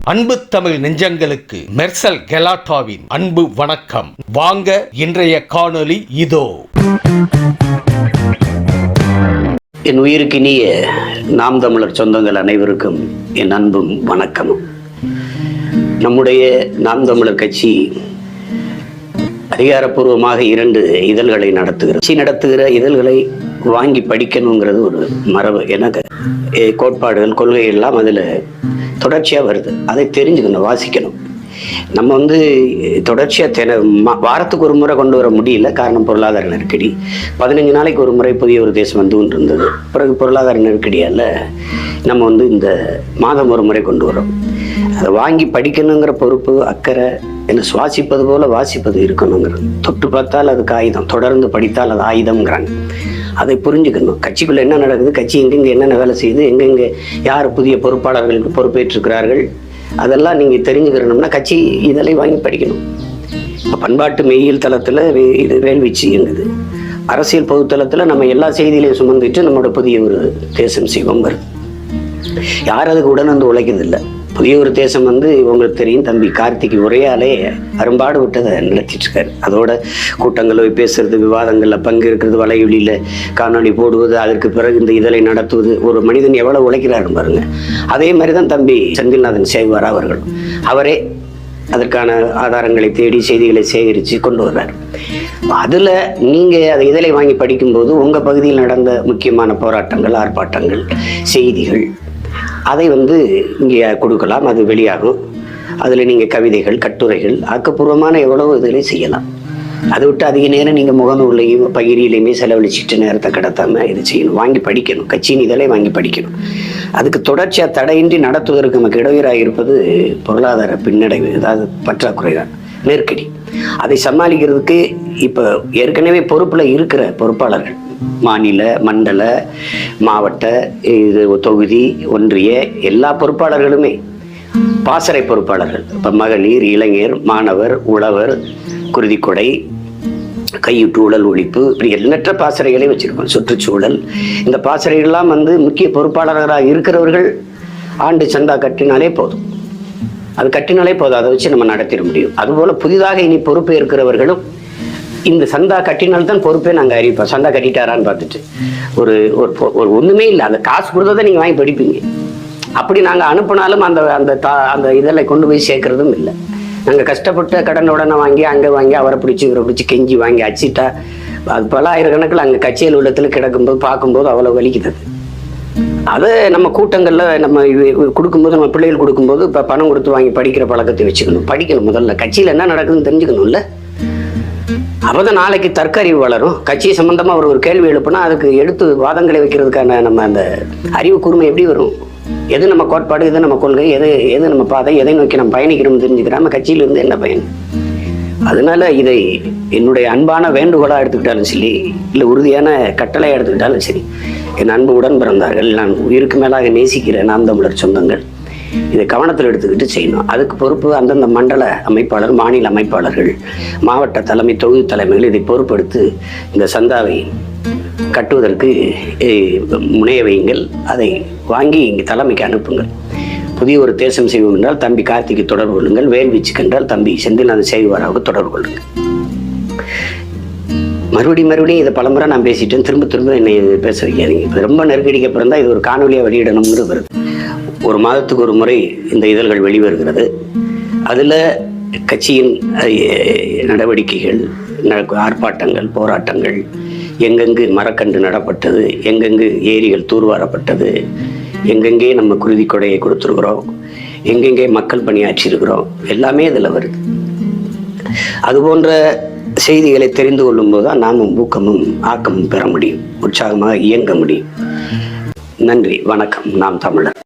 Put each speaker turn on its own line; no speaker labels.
அன்பு தமிழ் நெஞ்சங்களுக்கு மெர்சல் கெலாட்டாவின் அன்பு வணக்கம். வாங்க இன்றைய காணொளி இதோ.
என் உயிருக்கினிய நாம் தமிழர் சொந்தங்கள் அனைவருக்கும் என் அன்பும் வணக்கமும். நம்முடைய நாம் தமிழர் கட்சி அதிகாரப்பூர்வமாக 2 இதழ்களை நடத்துகிற இதழ்களை வாங்கி படிக்கணுங்கிறது ஒரு மரபு. எனக்கு கோட்பாடுகள் கொள்கைகள் எல்லாம் அதில் தொடர்ச்சியாக வருது. அதை தெரிஞ்சுக்கணும், வாசிக்கணும். நம்ம தொடர்ச்சியாக வாரத்துக்கு ஒரு முறை கொண்டு வர முடியல. காரணம் பொருளாதார நெருக்கடி. 15 நாளைக்கு ஒரு முறை புதிய ஒரு தேசம் வந்து இருந்தது. பிறகு பொருளாதார நெருக்கடியால் நம்ம இந்த மாதம் ஒரு முறை கொண்டு வரோம். அதை வாங்கி படிக்கணுங்கிற பொறுப்பு, அக்கறை, என்ன சுவாசிப்பது போல வாசிப்பது இருக்கணுங்கிறது. தொட்டு பார்த்தால் அதுக்கு ஆயுதம், தொடர்ந்து படித்தால் அது ஆயுதம்ங்கிறாங்க. அதை புரிஞ்சுக்கணும். கட்சிக்குள்ள என்ன நடக்குது, கட்சி எங்கெங்க என்னென்ன வேலை செய்யுது, எங்கெங்க யார் புதிய பொறுப்பாளர்களுக்கு பொறுப்பேற்றிருக்கிறார்கள், அதெல்லாம் நீங்கள் தெரிஞ்சுக்கிறணும்னா கட்சி இதழை வாங்கி படிக்கணும். பண்பாட்டு மெய்யியல் தளத்தில் இது வேள்விச்சு எங்குது. அரசியல் பொதுத்தளத்தில் நம்ம எல்லா செய்திகளையும் சுமந்துட்டு நம்மளோட புதிய ஒரு தேசம் செய்வோம் வருது. யார் அதுக்கு உடனே உழைக்கிறதில்லை. புதிய ஒரு தேசம் உங்களுக்கு தெரியும், தம்பி கார்த்திக் உரையாலே அரும்பாடு விட்டதை நடத்திட்டு இருக்காரு. அதோட கூட்டங்களை பேசுறது, விவாதங்களில் பங்கேற்கிறது, வலையொலியில் காணொலி போடுவது, அதற்கு பிறகு இந்த இதழை நடத்துவது. ஒரு மனிதன் எவ்வளவு உழைக்கிறாரு பாருங்க. அதே மாதிரி தான் தம்பி செந்தில்நாதன் சேவார் அவர்கள். அவரே அதற்கான ஆதாரங்களை தேடி செய்திகளை சேகரித்து கொண்டு வர்றார். அதில் நீங்கள் அதை இதழை வாங்கி படிக்கும்போது உங்கள் பகுதியில் நடந்த முக்கியமான போராட்டங்கள், ஆர்ப்பாட்டங்கள், செய்திகள் அதை இங்கே கொடுக்கலாம். அது வெளியாகும். அதில் நீங்கள் கவிதைகள், கட்டுரைகள், ஆக்கப்பூர்வமான எவ்வளவோ இதிலே செய்யலாம். அதை விட்டு அதிக நேரம் நீங்கள் முகநூலையும் பகிரிலையுமே செலவழிச்சிட்டு நேரத்தை கடத்தாமல் இது செய்யணும். வாங்கி படிக்கணும். கட்சியின் இதழை வாங்கி படிக்கணும். அதுக்கு தொடர்ச்சியாக தடையின்றி நடத்துவதற்கு நமக்கு இடையூறாக இருப்பது பொருளாதார பின்னடைவு, அதாவது பற்றாக்குறை தான், நெருக்கடி. அதை சமாளிக்கிறதுக்கு இப்போ ஏற்கனவே பொறுப்பில் இருக்கிற பொறுப்பாளர்கள், மாநில, மண்டல, மாவட்ட, தொகுதி, ஒன்றிய எல்லா பொறுப்பாளர்களுமே பாசறை பொறுப்பாளர்கள். இப்போ மகளிர், இளைஞர், மாணவர், உழவர், குருதிக்கொடை, கையூட்டு ஊழல் ஒழிப்பு, இப்படி எண்ணற்ற பாசறைகளை வச்சிருக்கோம். சுற்றுச்சூழல், இந்த பாசறைகள்லாம் முக்கிய பொறுப்பாளர்களாக இருக்கிறவர்கள் ஆண்டு சந்தா கட்டினாலே போதும். அது கட்டினாலே போதும். அதை வச்சு நம்ம நடத்திட முடியும். அதுபோல் புதிதாக இனி பொறுப்பு இருக்கிறவர்களும் இந்த சந்தா கட்டினால்தான் பொறுப்பே நாங்கள் அறிவிப்போம். சந்தா கட்டிட்டாரான்னு பார்த்துட்டு ஒரு ஒன்றுமே இல்லை, அந்த காசு கொடுத்ததை நீங்கள் வாங்கி படிப்பீங்க. அப்படி நாங்கள் அனுப்பினாலும் அந்த இதழை கொண்டு போய் சேர்க்கறதும் இல்லை. நாங்கள் கஷ்டப்பட்டு கடன் உடனே வாங்கி அங்கே வாங்கி அவரை பிடிச்சி இவரை பிடிச்சி கெஞ்சி வாங்கி அச்சிட்டா அது பல ஆயிரக்கணக்கில் அங்கே கட்சியில் உள்ளத்தில் கிடக்கும்போது பார்க்கும்போது அவ்வளோ வலிக்குது. அதை நம்ம கூட்டங்களில் நம்ம கொடுக்கும்போது, நம்ம பிள்ளைகள் கொடுக்கும்போது இப்போ பணம் கொடுத்து வாங்கி படிக்கிற பழக்கத்தை வச்சுக்கணும். படிக்கணும். முதல்ல கட்சியில் என்ன நடக்குதுன்னு தெரிஞ்சுக்கணும்ல. அப்போதான் நாளைக்கு தற்கறிவு வளரும். கட்சி சம்பந்தமாக ஒரு கேள்வி எழுப்புனா அதுக்கு எடுத்து வாதங்களை வைக்கிறதுக்கான நம்ம அந்த அறிவு கூர்மை எப்படி வரும்? எது நம்ம கோட்பாடு, எது நம்ம கொள்கை, எது நம்ம பாதை, எதை நோக்கி நம்ம பயணிக்கிறோம் தெரிஞ்சுக்கிறாம கட்சியிலிருந்து என்ன பயன்? அதனால இதை என்னுடைய அன்பான வேண்டுகோளாக எடுத்துக்கிட்டாலும் சரி, இல்லை உறுதியான கட்டளையாக எடுத்துக்கிட்டாலும் சரி, என் அன்பு உடன் பிறந்தார்கள், நான் உயிருக்கு மேலாக நேசிக்கிற நாம் தமிழர் சொந்தங்கள் இதை கவனத்தில் எடுத்துக்கிட்டு செய்யணும். அதுக்கு பொறுப்பு அந்தந்த மண்டல அமைப்பாளர், மாநில அமைப்பாளர்கள், மாவட்ட தலைமை, தொகுதி தலைமைகள் இதை பொறுப்பெடுத்து இந்த சந்தாவை கட்டுவதற்கு முனைய வையுங்கள். அதை வாங்கி இங்கே தலைமைக்கு அனுப்புங்கள். புதிய ஒரு தேசம் செய்வோம் என்றால் தம்பி கார்த்திக்கு தொடர்பு கொள்ளுங்கள். வேல்விச்சுக்கு என்றால் தம்பி செந்தில்நாதன் சேவாராவுக்கு தொடர்பு கொள்ளுங்கள். மறுபடியும் இதை பலமுறை நான் பேசிட்டேன். திரும்ப என்னை பேச வைக்காதீங்க. இப்போ ரொம்ப நெருக்கடிக்கு அப்புறம் தான் இது ஒரு காணொலியாக வெளியிடணும்னு வருது. ஒரு மாதத்துக்கு ஒரு முறை இந்த இதழ்கள் வெளிவருகிறது. அதில் கட்சியின் நடவடிக்கைகள், ஆர்ப்பாட்டங்கள், போராட்டங்கள், எங்கெங்கு மரக்கன்று நடப்பட்டது, எங்கெங்கு ஏரிகள் தூர்வாரப்பட்டது, எங்கெங்கே நம்ம குருதி கொடையை கொடுத்துருக்குறோம், எங்கெங்கே மக்கள் பணியாற்றியிருக்கிறோம், எல்லாமே இதில் வருது. அதுபோன்ற செய்திகளை தெரிந்து கொள்ளும் போது தான் நாமும் ஊக்கமும் ஆக்கமும் பெற முடியும், உற்சாகமாக இயங்க முடியும். நன்றி, வணக்கம். நாம் தமிழர்.